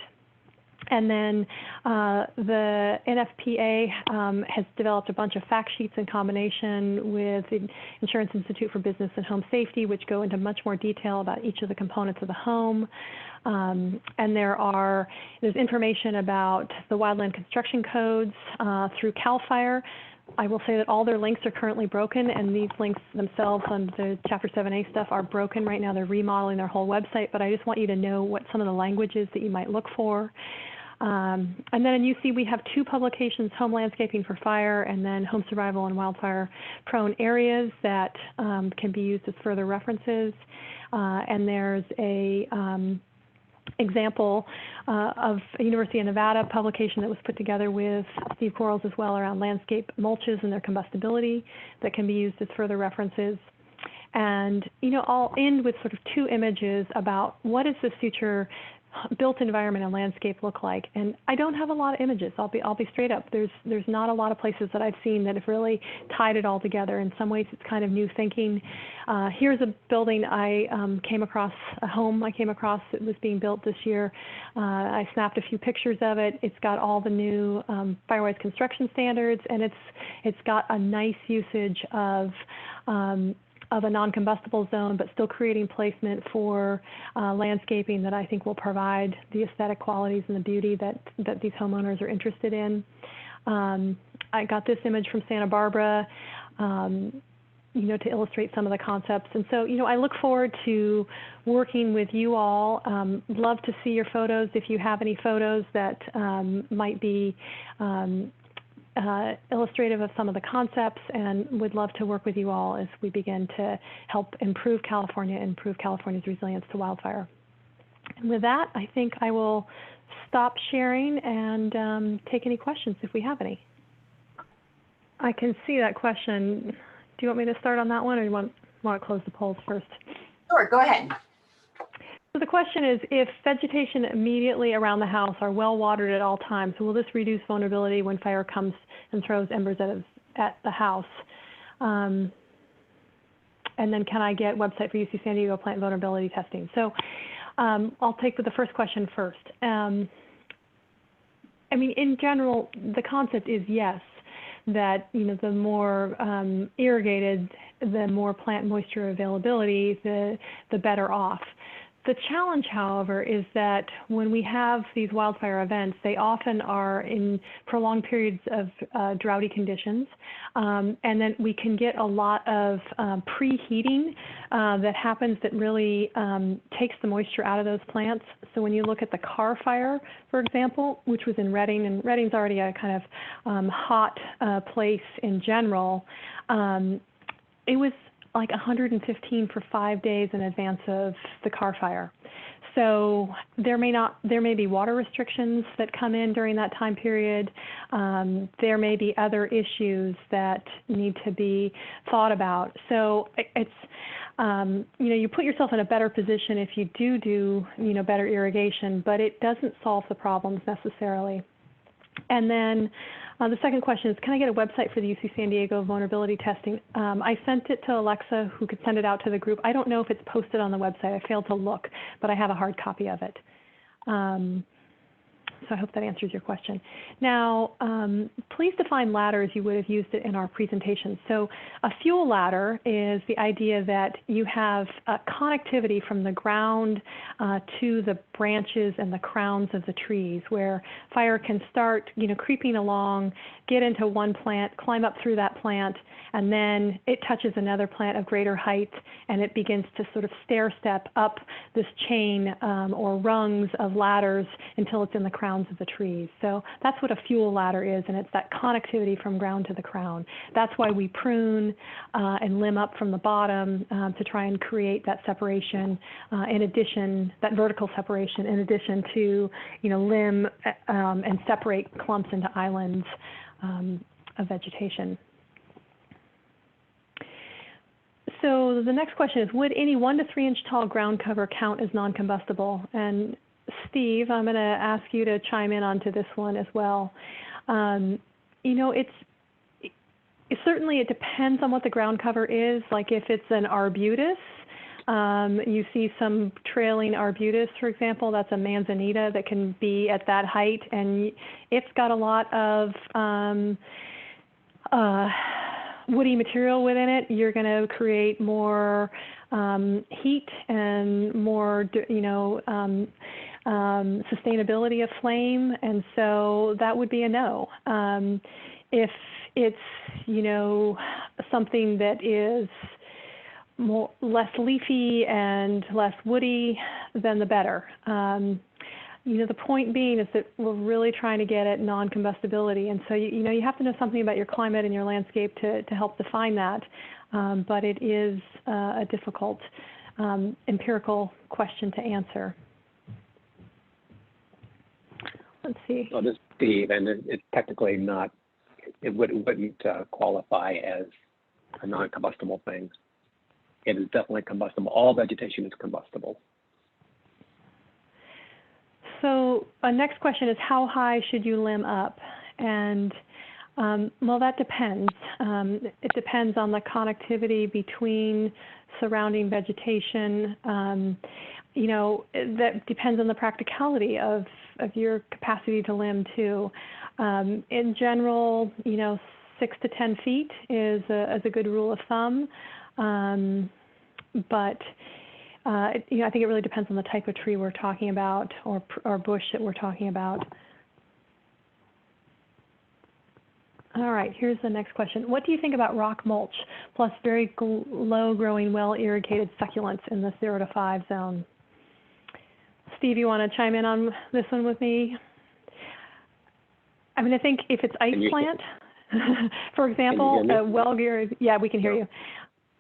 And then the NFPA has developed a bunch of fact sheets in combination with the Insurance Institute for Business and Home Safety, which go into much more detail about each of the components of the home. And there's information about the wildland construction codes through CAL FIRE. I will say that all their links are currently broken, and these links themselves on the Chapter 7A stuff are broken right now. They're remodeling their whole website, but I just want you to know what some of the language is that you might look for. And then in UC, we have 2 publications, Home Landscaping for Fire and then Home Survival in Wildfire-Prone Areas, that can be used as further references. And there's a example of a University of Nevada publication that was put together with Steve Quarles as well around landscape mulches and their combustibility that can be used as further references. And, I'll end with sort of 2 images about what is the future built environment and landscape look like. And I don't have a lot of images. I'll be straight up. There's not a lot of places that I've seen that have really tied it all together. In some ways, it's kind of new thinking. Here's a building I came across, a home I came across that was being built this year. I snapped a few pictures of it. It's got all the new fire-wise construction standards, and it's got a nice usage of a non-combustible zone, but still creating placement for landscaping that I think will provide the aesthetic qualities and the beauty that these homeowners are interested in. I got this image from Santa Barbara. to illustrate some of the concepts. And so, I look forward to working with you all. Love to see your photos if you have any photos that might be illustrative of some of the concepts, and would love to work with you all as we begin to help improve California's resilience to wildfire. And with that, I think I will stop sharing and take any questions if we have any. I can see that question. Do you want me to start on that one, or do you want to close the polls first? Sure, go ahead. So the question is, if vegetation immediately around the house are well watered at all times, will this reduce vulnerability when fire comes and throws embers at the house? And then can I get website for UC San Diego plant vulnerability testing? So I'll take with the first question first. I mean, in general, the concept is yes, that the more irrigated, the more plant moisture availability, the better off. The challenge, however, is that when we have these wildfire events, they often are in prolonged periods of droughty conditions, and then we can get a lot of preheating that happens that really takes the moisture out of those plants. So when you look at the Carr fire, for example, which was in Redding, and Redding's already a kind of hot place in general, it was like 115 for 5 days in advance of the Carr fire. So there may be water restrictions that come in during that time period. There may be other issues that need to be thought about. So it's, you put yourself in a better position if you do better irrigation, but it doesn't solve the problems necessarily. And then the second question is, can I get a website for the UC San Diego vulnerability testing? I sent it to Alexa, who could send it out to the group. I don't know if it's posted on the website. I failed to look, but I have a hard copy of it. So I hope that answers your question. Now, please define ladder as you would have used it in our presentation. So a fuel ladder is the idea that you have connectivity from the ground to the branches and the crowns of the trees, where fire can start, creeping along, get into one plant, climb up through that plant, and then it touches another plant of greater height, and it begins to sort of stair step up this chain or rungs of ladders until it's in the crowns of the trees. So that's what a fuel ladder is, and it's that connectivity from ground to the crown. That's why we prune and limb up from the bottom to try and create that separation, in addition, that vertical separation, in addition to, limb and separate clumps into islands of vegetation. So the next question is, would any 1 to 3 inch tall ground cover count as non-combustible? And Steve, I'm going to ask you to chime in onto this one as well. Certainly it depends on what the ground cover is. Like if it's an arbutus, you see some trailing arbutus, for example, that's a manzanita that can be at that height, and it's got a lot of woody material within it. You're going to create more heat and more, sustainability of flame, and so that would be a no. If it's, something that is less leafy and less woody, then the better. The point being is that we're really trying to get at non-combustibility, and so you have to know something about your climate and your landscape to help define that. But it is a difficult empirical question to answer. Let's see. Well, this is Steve, and it's technically not. It wouldn't qualify as a non-combustible thing. It is definitely combustible. All vegetation is combustible. So next question is, how high should you limb up? And well, that depends. It depends on the connectivity between surrounding vegetation. That depends on the practicality of your capacity to limb too. In general, 6 to 10 feet is a good rule of thumb. But I think it really depends on the type of tree we're talking about, or bush that we're talking about. All right, here's the next question. What do you think about rock mulch plus very low-growing, well-irrigated succulents in the 0 to 5 zone? Steve, you want to chime in on this one with me? I mean, I think if it's ice plant, for example, yeah, we can hear you.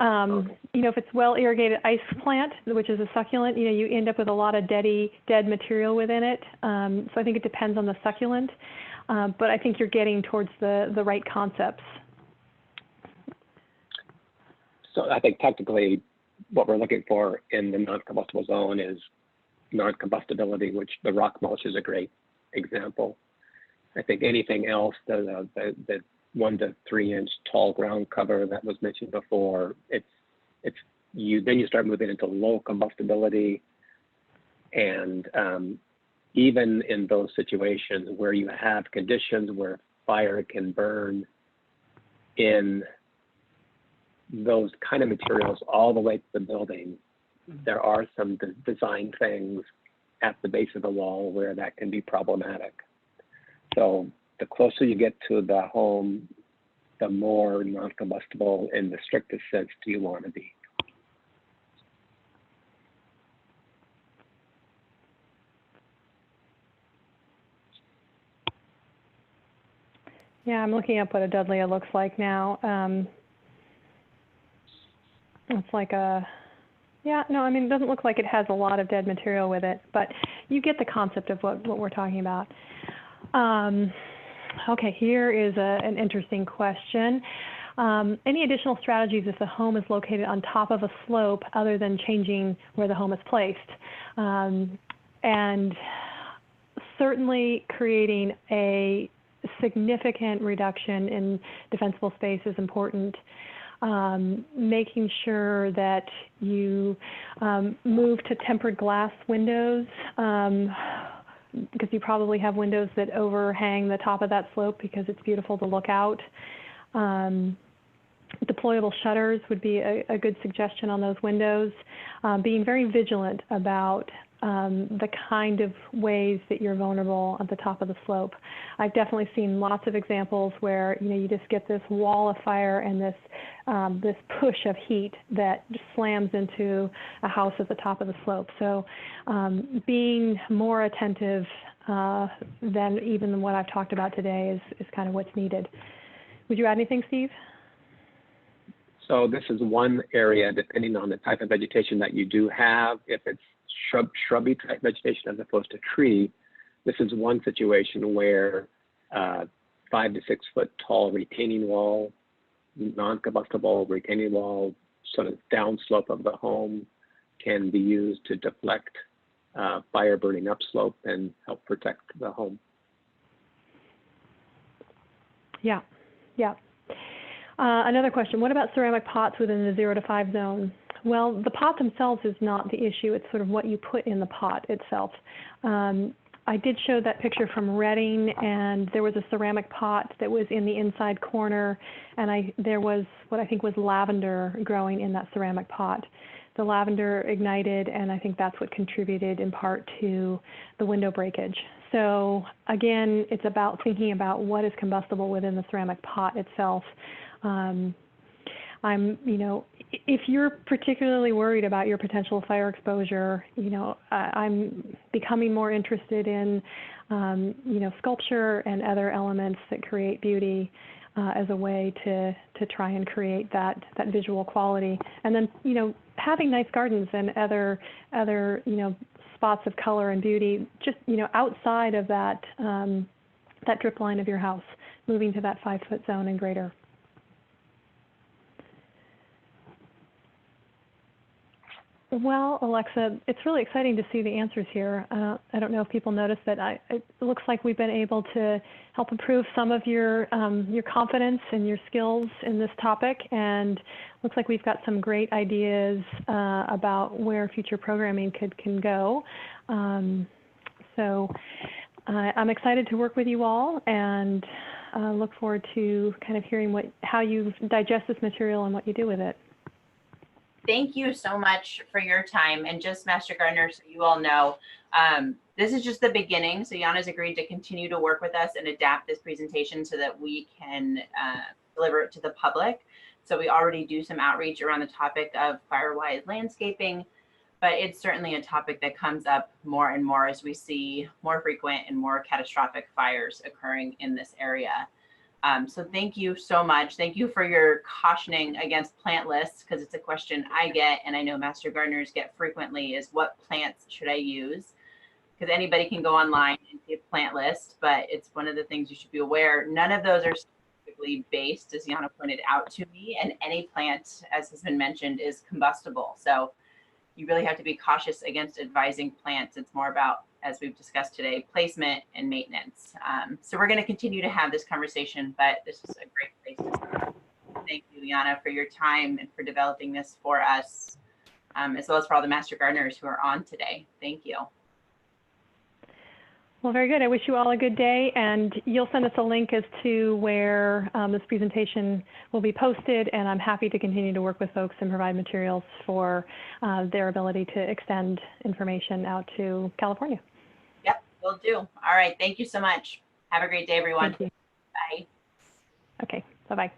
Okay. You know, if it's well-irrigated ice plant, which is a succulent, you know, you end up with a lot of dead material within it. So I think it depends on the succulent. But I think you're getting towards the right concepts. So I think technically what we're looking for in the non-combustible zone is non-combustibility, which the rock mulch is a great example. I think anything else, the 1 to 3 inch tall ground cover that was mentioned before, then you start moving into low combustibility, and even in those situations where you have conditions where fire can burn in those kind of materials all the way to the building, there are some design things at the base of the wall where that can be problematic. So the closer you get to the home, the more non-combustible in the strictest sense do you want to be. Yeah, I'm looking up what a Dudleya looks like now. It's like a, yeah, no, I mean, it doesn't look like it has a lot of dead material with it, but you get the concept of what we're talking about. Okay, here is an interesting question. Any additional strategies if the home is located on top of a slope other than changing where the home is placed? And certainly creating a significant reduction in defensible space is important. Making sure that you move to tempered glass windows, because you probably have windows that overhang the top of that slope because it's beautiful to look out. Deployable shutters would be a good suggestion on those windows. Being very vigilant about the kind of ways that you're vulnerable at the top of the slope. I've definitely seen lots of examples where, you know, you just get this wall of fire and this push of heat that just slams into a house at the top of the slope. So being more attentive than even what I've talked about today is kind of what's needed. Would you add anything, Steve? So this is one area, depending on the type of vegetation that you do have, if it's shrubby type vegetation as opposed to tree, this is one situation where 5 to 6 foot tall retaining wall, non-combustible retaining wall, sort of downslope of the home can be used to deflect fire burning upslope and help protect the home. Yeah, yeah. Another question, what about ceramic pots within the 0 to 5 zone? Well, the pot themselves is not the issue. It's sort of what you put in the pot itself. I did show that picture from Reading, and there was a ceramic pot that was in the inside corner, and there was what I think was lavender growing in that ceramic pot. The lavender ignited, and I think that's what contributed in part to the window breakage. So again, it's about thinking about what is combustible within the ceramic pot itself. If you're particularly worried about your potential fire exposure, I'm becoming more interested in, sculpture and other elements that create beauty as a way to try and create that visual quality. And then, having nice gardens and other spots of color and beauty, just, outside of that drip line of your house, moving to that 5 foot zone and greater. Well, Alexa, it's really exciting to see the answers here. I don't know if people noticed that it looks like we've been able to help improve some of your confidence and your skills in this topic, and looks like we've got some great ideas about where future programming can go. So I'm excited to work with you all, and look forward to kind of hearing how you digest this material and what you do with it. Thank you so much for your time. And just Master Gardeners, so you all know, this is just the beginning. So Yana's agreed to continue to work with us and adapt this presentation so that we can deliver it to the public. So we already do some outreach around the topic of fire-wise landscaping, but it's certainly a topic that comes up more and more as we see more frequent and more catastrophic fires occurring in this area. So thank you so much. Thank you for your cautioning against plant lists, because it's a question I get, and I know Master Gardeners get frequently, is what plants should I use? Because anybody can go online and see a plant list, but it's one of the things you should be aware. None of those are specifically based, as Yana pointed out to me, and any plant, as has been mentioned, is combustible. So you really have to be cautious against advising plants. It's more about, as we've discussed today, placement and maintenance. So we're going to continue to have this conversation, but this is a great place to start. Thank you, Yana, for your time and for developing this for us, as well as for all the Master Gardeners who are on today. Thank you. Well, very good. I wish you all a good day, and you'll send us a link as to where this presentation will be posted, and I'm happy to continue to work with folks and provide materials for their ability to extend information out to California. Yep, will do. All right. Thank you so much. Have a great day, everyone. Thank you. Bye. Okay. Bye-bye.